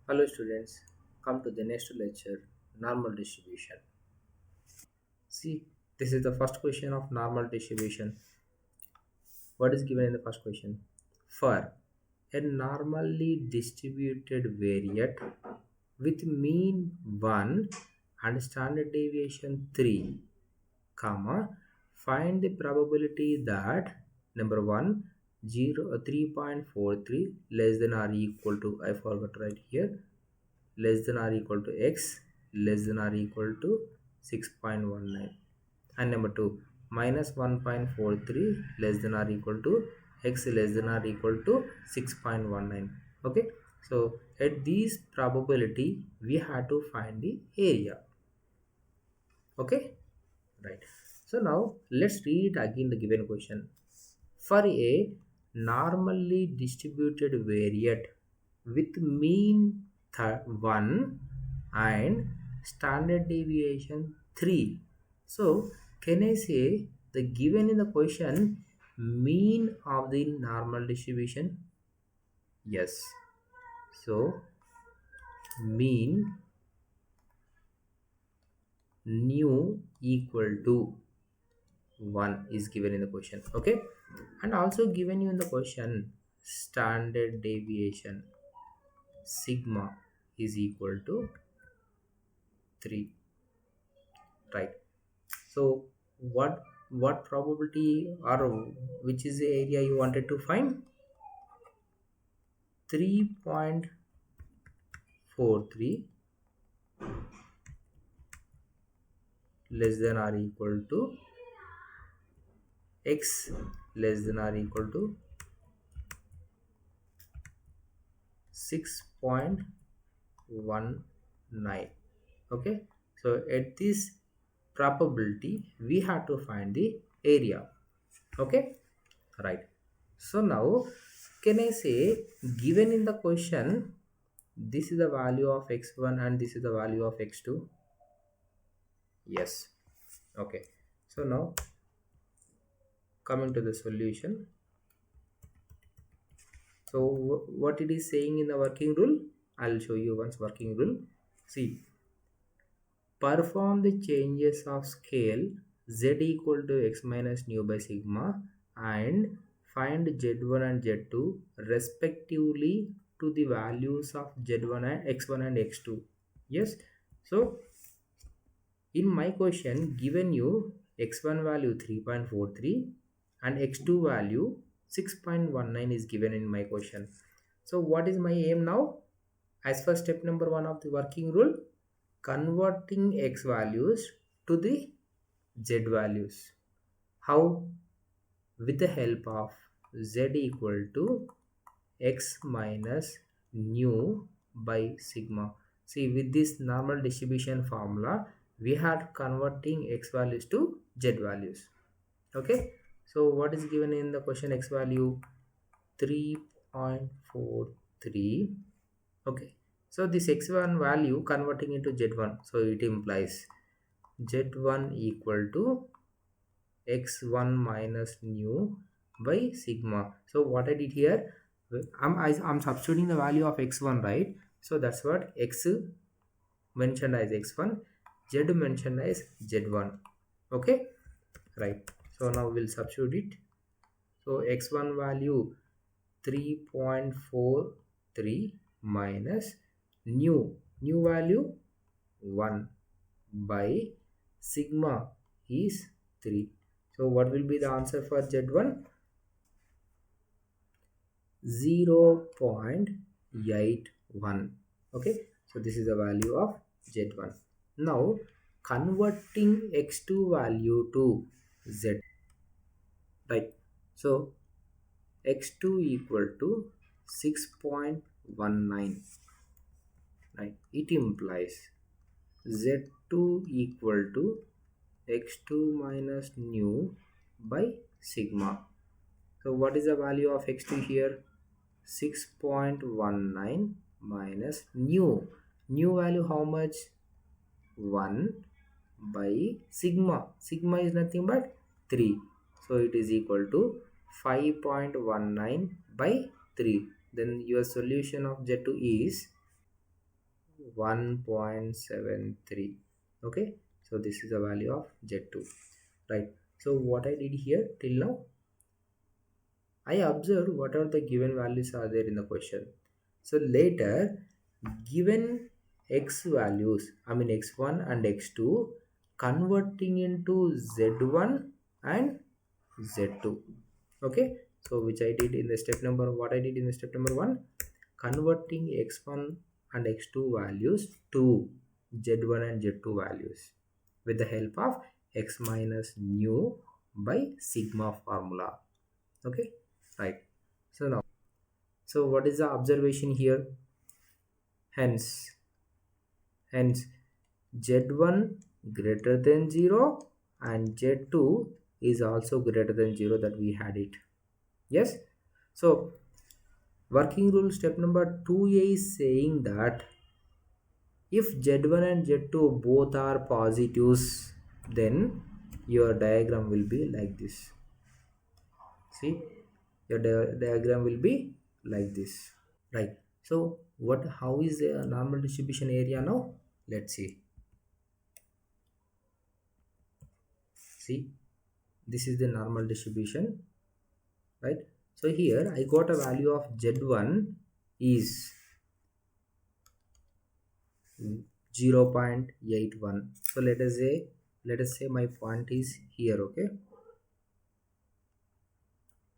Hello students, come to the next lecture, normal distribution. See, this is the first question of normal distribution. What is given in the first question? For a normally distributed variate with mean 1 and standard deviation 3, comma, find the probability that number 1 3.43 less than or equal to, I forgot to write here, less than or equal to x less than or equal to 6.19, and number 2 minus 1.43 less than or equal to x less than or equal to 6.19. Okay, so at these probability we have to find the area. Okay, right. So now let's read again the given question. For a normally distributed variate with mean 1 and standard deviation 3. So can I say the given in the question mean of the normal distribution? Yes. So mean nu equal to 1 is given in the question. Okay, and also given you in the question standard deviation sigma is equal to 3, right? So what probability or which is the area you wanted to find? 3.43 less than or equal to x less than or equal to 6.19. Okay, so at this probability we have to find the area. Okay, right. So now can I say given in the question this is the value of x1 and this is the value of x2? Yes. Okay, so now coming to the solution. So what it is saying in the working rule, I'll show you once working rule. See, perform the changes of scale z equal to x minus nu by sigma and find z1 and z2 respectively to the values of z1 and x1 and x2. Yes, so in my question given you x1 value 3.43 and x2 value 6.19 is given in my question. So what is my aim now? As for step number 1 of the working rule, converting x values to the z values. How? With the help of z equal to x minus nu by sigma. See, with this normal distribution formula we are converting x values to z values. Okay, so what is given in the question? X value 3.43. okay, so this x1 value converting into z1, so it implies z1 equal to x1 minus nu by sigma. So what I did here, I'm substituting the value of x1, right? So that's what x mentioned as x1, z mentioned as z1. Okay, right. So now we'll substitute it. So x1 value 3.43 minus new value 1 by sigma is 3. So what will be the answer for z1? 0.81. okay, so this is the value of z1. Now converting x2 value to z, right? So x2 equal to 6.19, right? It implies z2 equal to x2 minus nu by sigma. So what is the value of x2 here? 6.19 minus nu value how much? 1 by sigma is nothing but 3, so it is equal to 5.19 by 3. Then your solution of z2 is 1.73. Okay, so this is the value of Z2, right? So what I did here till now, I observed what are the given values are there in the question. So later, given x values, I mean x1 and x2, converting into z1 and z2. Okay, so which I did in the step number, what I did in the step number 1, converting x1 and x2 values to z1 and z2 values with the help of x minus nu by sigma formula. Okay, right. So now, so what is the observation here? Hence z1 greater than 0 and z2 is also greater than 0, that we had it. Yes, so working rule step number 2a is saying that if z1 and z2 both are positives, then your diagram will be like this. See, your diagram will be like this, right? So what, how is the normal distribution area now? Let's see, this is the normal distribution, right? So here I got a value of z1 is 0.81. so let us say my point is here.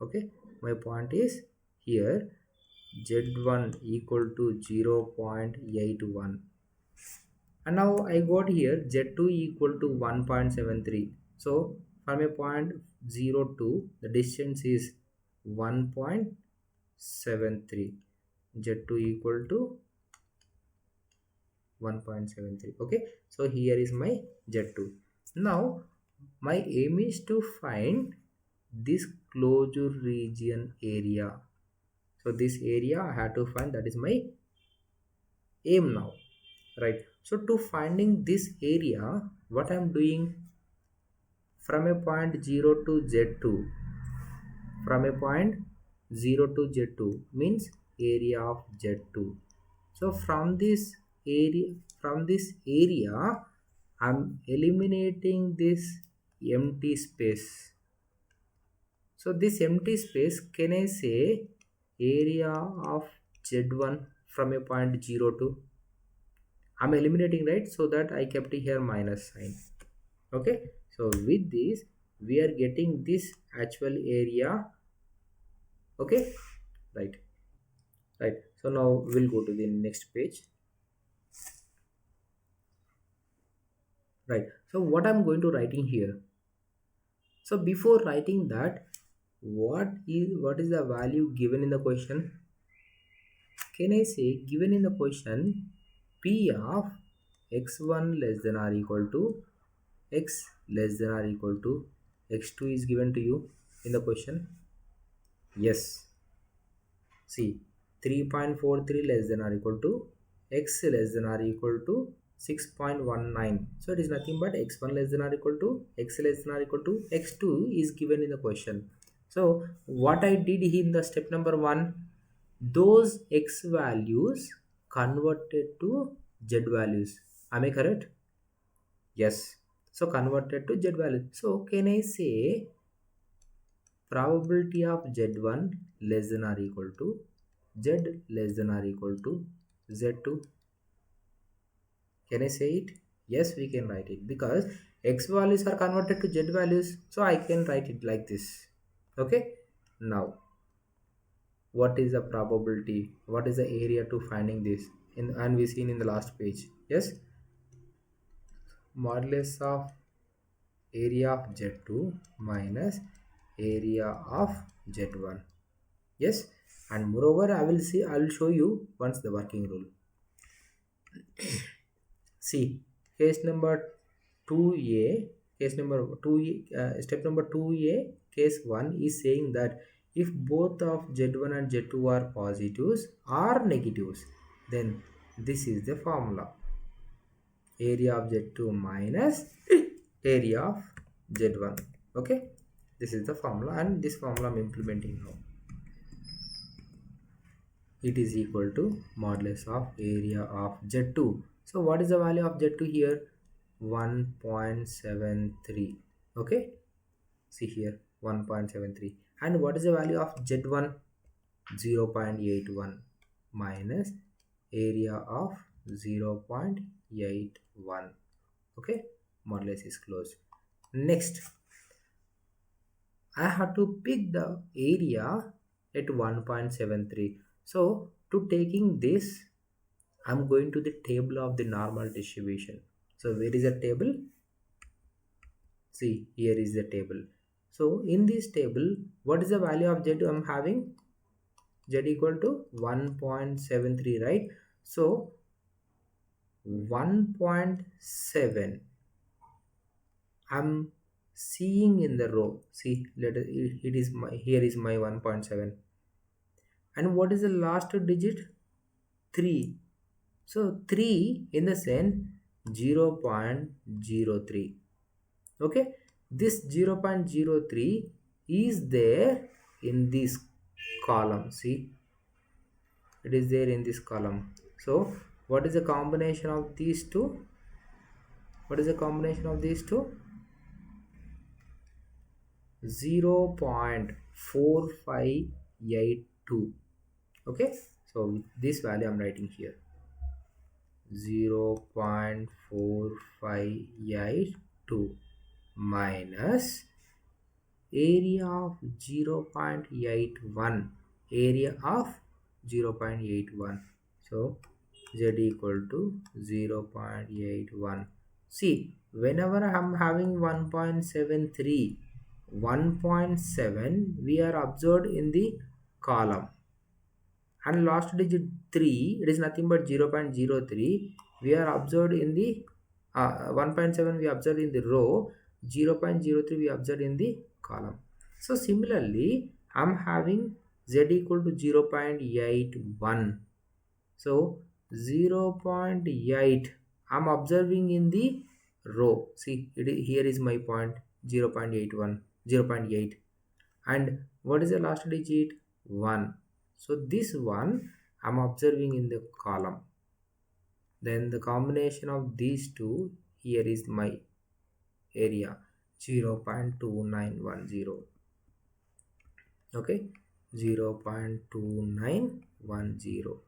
Okay, my point is here, z1 equal to 0.81, and now I got here z2 equal to 1.73. so from a point 0 to the distance is 1.73, z2 equal to 1.73. okay, so here is my z2. Now my aim is to find this closure region area. So this area I have to find, that is my aim now, right? So to finding this area, what I'm doing, from a point 0 to z2, from a point 0 to z2 means area of z2. So from this area I'm eliminating this empty space. So this empty space, can I say area of z1 from a point 0 to, I'm eliminating, right? So that I kept here minus sign. Okay, so with this we are getting this actual area. Okay, right, right. So now we'll go to the next page. Right, so what I'm going to writing here, so before writing that, what is the value given in the question? Can I say given in the question p of x1 less than or equal to x less than or equal to x2 is given to you in the question? Yes, see, 3.43 less than or equal to x less than or equal to 6.19. so it is nothing but x1 less than or equal to x less than or equal to x2 is given in the question. So what I did in the step number 1, those x values converted to z values. Am I correct? Yes, so converted to z values. So can I say probability of z1 less than or equal to z less than or equal to z2? Can I say it? Yes, we can write it, because x values are converted to z values, so I can write it like this. Okay, now what is the probability, what is the area to finding this in, and we seen in the last page. Yes, modulus of area of z2 minus area of z1. Yes, and moreover I will show you once the working rule. See, case number 2a, case number 2a, step number 2a, case 1 is saying that if both of z1 and z2 are positives or negatives, then this is the formula, area of z2 minus area of z1. Okay, this is the formula, and this formula I'm implementing now. it is equal to modulus of area of Z2. So what is the value of Z2 here? 1.73. Okay, see here 1.73. And what is the value of Z1? 0.81 minus area of 0.81. Okay, modulus is closed. Next, I have to pick the area at 1.73. So to taking this, I'm going to the table of the normal distribution. So where is the table? See, here is the table. So in this table, what is the value of Z I'm having? Z equal to 1.73, right? So 1.7 I'm seeing in the row. See, it is my, here is my 1.7. And what is the last digit? 3. So 3 in the sense 0.03. Okay, this 0.03 is there in this column. See, it is there in this column. So what is the combination of these two? What is the combination of these two? 0.4582. Okay, so this value I'm writing here, 0.4582 minus area of 0.81, area of 0.81. So Z equal to 0.81. See, whenever I'm having 1.73, 1.7 we are observed in the column, and last digit 3, it is nothing but 0.03 we are observed in the 1.7 we observed in the row, 0.03 we observed in the column. So similarly, I'm having Z equal to 0.81. So 0.8 I'm observing in the row. See, here is my point, 0.81, 0.8. And what is the last digit? 1. So this one I'm observing in the column. Then the combination of these two, here is my area, 0.2910. Okay, 0.2910.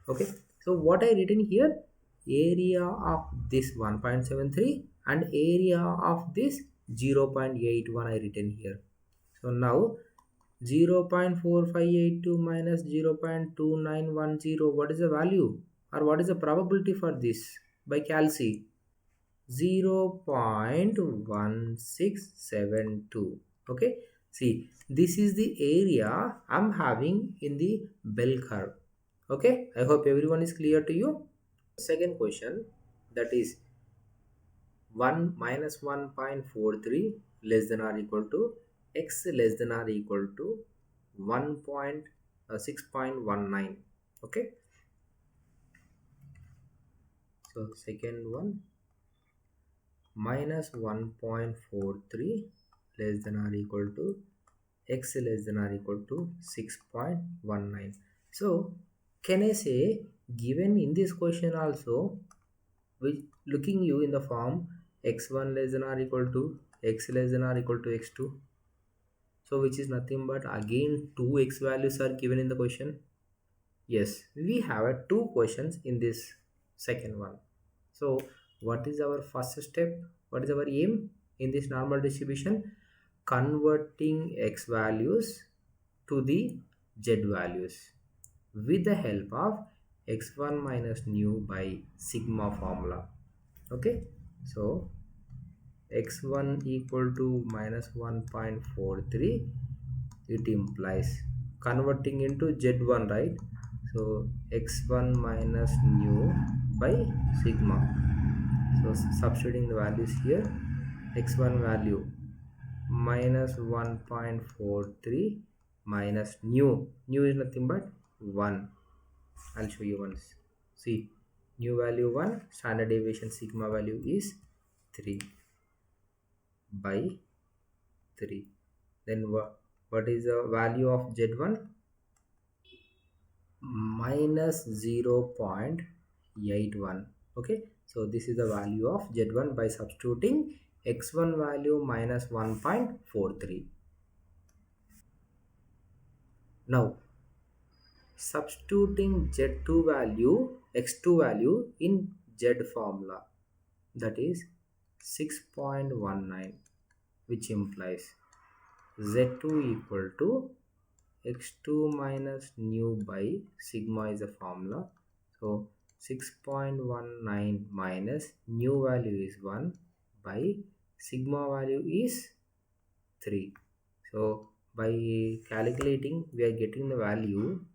Okay, so what I written here, area of this 1.73 and area of this 0.81 I written here. So now 0.4582 minus 0.2910, what is the value or what is the probability for this by calci? 0.1672. Okay, see, this is the area I'm having in the bell curve. Okay, I hope everyone is clear to you. Second question, that is 1 minus 1.43 less than or equal to x less than or equal to 1.6.19. Okay, so second one, minus 1.43 less than or equal to x less than or equal to 6.19. So can I say, given in this question also, which looking you in the form x1 less than or equal to x less than or equal to x2, so which is nothing but again two x values are given in the question. Yes, we have two questions in this second one. So what is our first step? What is our aim in this normal distribution? Converting x values to the z values with the help of x1 minus nu by sigma formula. Okay, so x1 equal to minus 1.43, it implies converting into z1, right? So x1 minus nu by sigma. So substituting the values here, x1 value minus 1.43 minus nu is nothing but 1. I'll show you once. See, nu value 1, standard deviation sigma value is 3 by 3. Then what is the value of z1? minus 0.81. Okay, so this is the value of z1 by substituting x1 value minus 1.43. Now substituting z2 value, x2 value in z formula, that is 6.19, which implies z2 equal to x2 minus nu by sigma is the formula. So 6.19 minus nu value is 1 by sigma value is 3. So by calculating we are getting the value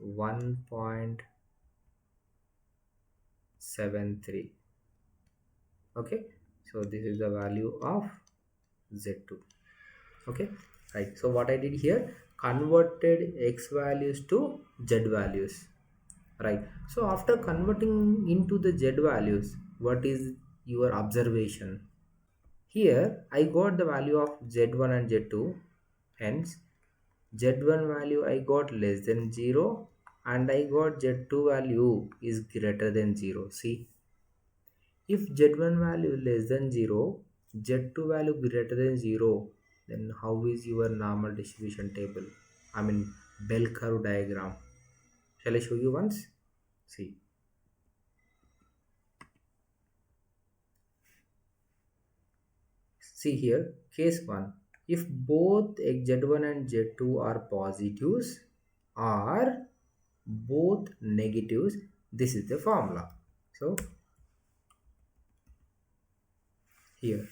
1.73. Okay, so this is the value of z2. Okay, right. So what I did here, converted x values to z values, right? So after converting into the z values, what is your observation? Here I got the value of z1 and z2, hence z1 value I got less than 0 and I got z2 value is greater than 0. See, if z1 value less than 0, z2 value greater than 0, then how is your normal distribution table? I mean bell curve diagram. Shall I show you once? See. See here, case 1. If both z1 and z2 are positives or both negatives, this is the formula. So here,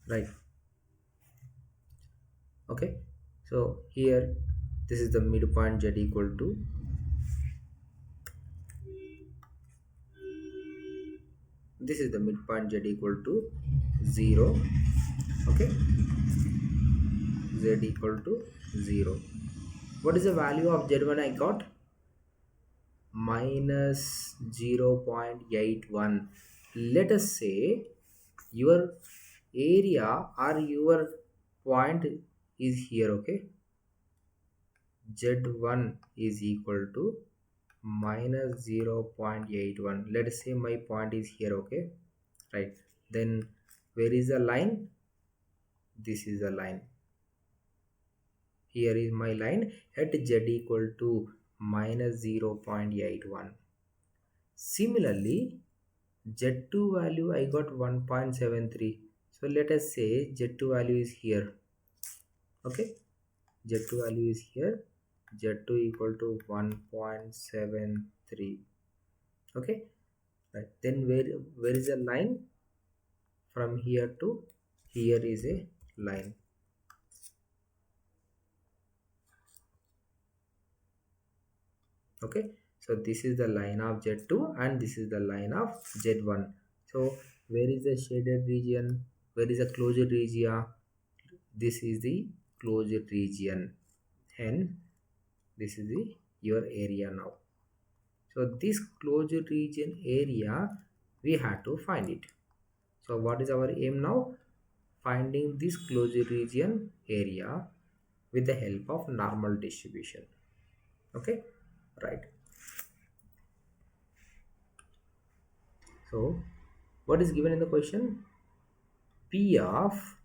right? Okay, so here this is the midpoint z equal to, this is the midpoint z equal to 0. Okay, z equal to 0. What is the value of z1 I got? Minus 0.81. Let us say your area or your point is here. Okay, z1 is equal to minus 0.81. Let's say my point is here. Okay, right? Then where is the line? This is the line. Here is my line at z equal to minus 0.81. Similarly, z2 value I got 1.73. So let us say z2 value is here. Okay, z2 value is here, z2 equal to 1.73. Okay, right? Then where is a line? From here to here is a line. Okay, so this is the line of z2 and this is the line of z1. So where is the shaded region? Where is the closure region? This is the closure region, hence this is the your area now. So this closure region area we have to find it. So what is our aim now? Finding this closure region area with the help of normal distribution. Okay, right? So what is given in the question? P of,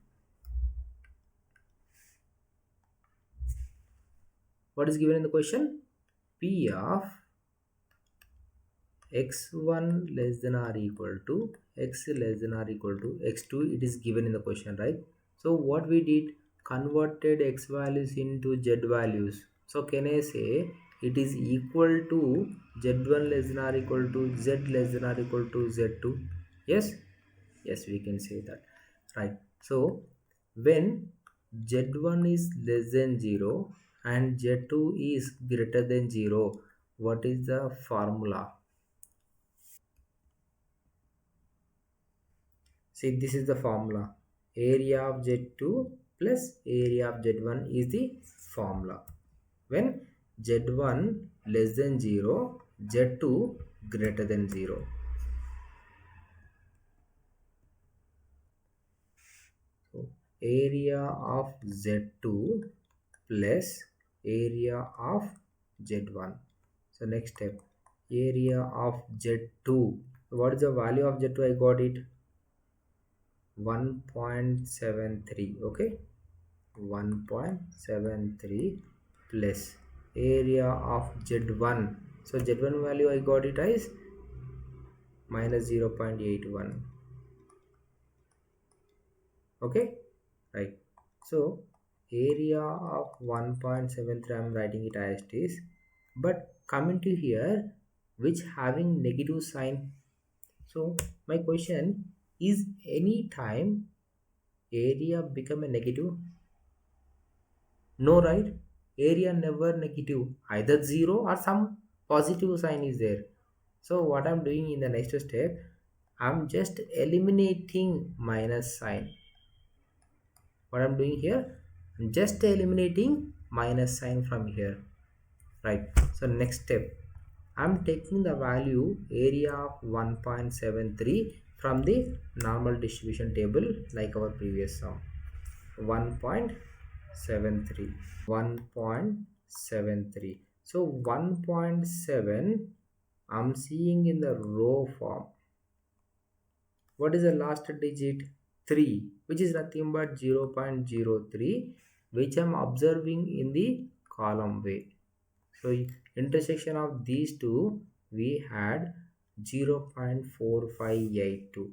what is given in the question? P of x1 less than or equal to x less than or equal to x2. It is given in the question, right? So what we did, converted x values into z values. So can I say it is equal to z1 less than or equal to z less than or equal to z2? Yes, yes, we can say that, right? So when z1 is less than 0 and z2 is greater than 0, what is the formula? See, this is the formula. Area of Z2 plus area of Z1 is the formula. When Z1 less than 0, Z2 greater than 0. So area of Z2 plus area of Z1. So next step, area of Z2. What is the value of Z2? I got it 1.73. okay, 1.73 plus area of Z1. So Z1 value I got it as minus 0.81. okay, right. So area of 1.73, I'm writing it as it is, but coming to here, which having negative sign. So my question is, any time area become a negative? No, right? Area never negative, either 0 or some positive sign is there. So what I'm doing in the next step, I'm just eliminating minus sign. What I'm doing here, I'm just eliminating minus sign from here, right? So next step, I'm taking the value area of 1.73 from the normal distribution table like our previous sum. 1.73, 1.73. So 1.7 I'm seeing in the row form. What is the last digit? 3, which is nothing but 0.03, which I'm observing in the column way. So intersection of these two, we had 0.4582,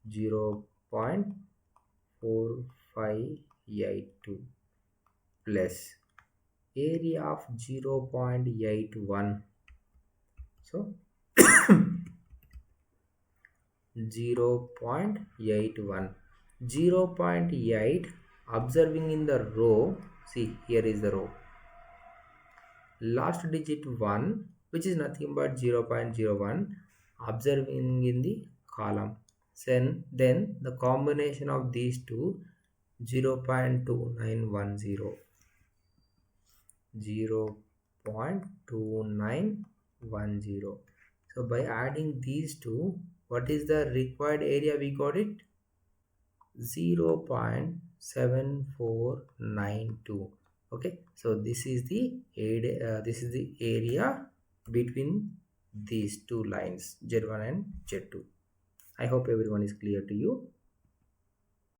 0.4582 plus area of 0.81. So 0.81, 0.8 observing in the row. See, here is the row. Last digit 1, which is nothing but 0.01, observing in the column. Then the combination of these two, 0.2910, 0.2910. So by adding these two, what is the required area? We got it 0.7492. okay, so this is the area between these two lines, Z1 and Z2. I hope everyone is clear to you.